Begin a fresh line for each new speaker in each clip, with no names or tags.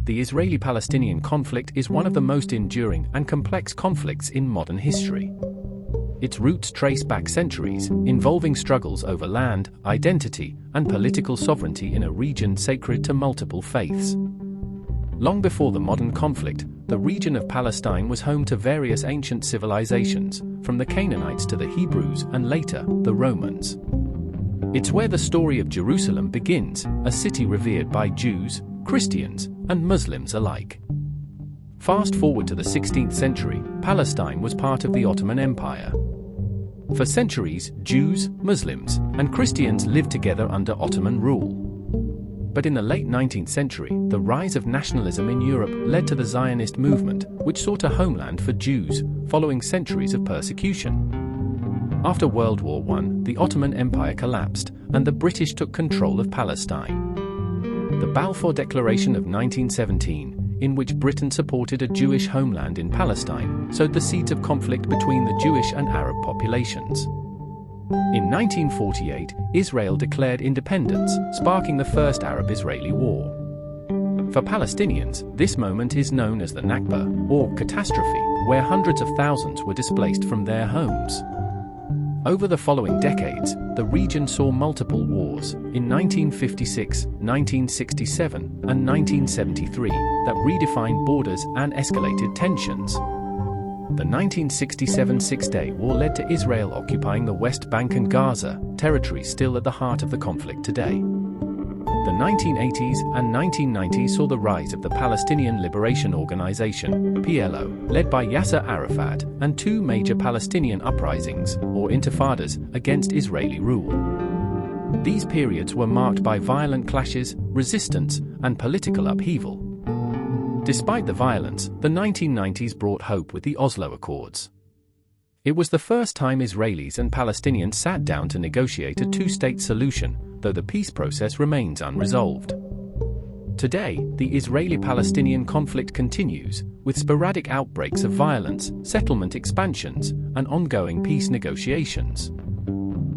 the Israeli-Palestinian conflict is one of the most enduring and complex conflicts in modern history. Its roots trace back centuries, involving struggles over land, identity, and political sovereignty in a region sacred to multiple faiths. Long before the modern conflict, the region of Palestine was home to various ancient civilizations, from the Canaanites to the Hebrews and later, the Romans. It's where the story of Jerusalem begins, a city revered by Jews, Christians, and Muslims alike. Fast forward to the 16th century, Palestine was part of the Ottoman Empire. For centuries, Jews, Muslims, and Christians lived together under Ottoman rule. But in the late 19th century, the rise of nationalism in Europe led to the Zionist movement, which sought a homeland for Jews, following centuries of persecution. After World War I, the Ottoman Empire collapsed, and the British took control of Palestine. The Balfour Declaration of 1917, in which Britain supported a Jewish homeland in Palestine, sowed the seeds of conflict between the Jewish and Arab populations. In 1948, Israel declared independence, sparking the First Arab-Israeli War. For Palestinians, this moment is known as the Nakba, or catastrophe, where hundreds of thousands were displaced from their homes. Over the following decades, the region saw multiple wars, in 1956, 1967, and 1973, that redefined borders and escalated tensions. The 1967 Six-Day War led to Israel occupying the West Bank and Gaza, territories still at the heart of the conflict today. The 1980s and 1990s saw the rise of the Palestinian Liberation Organization, PLO, led by Yasser Arafat, and two major Palestinian uprisings, or intifadas, against Israeli rule. These periods were marked by violent clashes, resistance, and political upheaval. Despite the violence, the 1990s brought hope with the Oslo Accords. It was the first time Israelis and Palestinians sat down to negotiate a two-state solution, though the peace process remains unresolved. Today, the Israeli-Palestinian conflict continues, with sporadic outbreaks of violence, settlement expansions, and ongoing peace negotiations.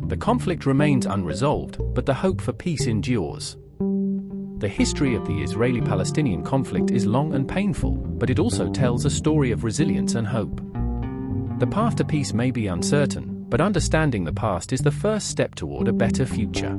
The conflict remains unresolved, but the hope for peace endures. The history of the Israeli-Palestinian conflict is long and painful, but it also tells a story of resilience and hope. The path to peace may be uncertain, but understanding the past is the first step toward a better future.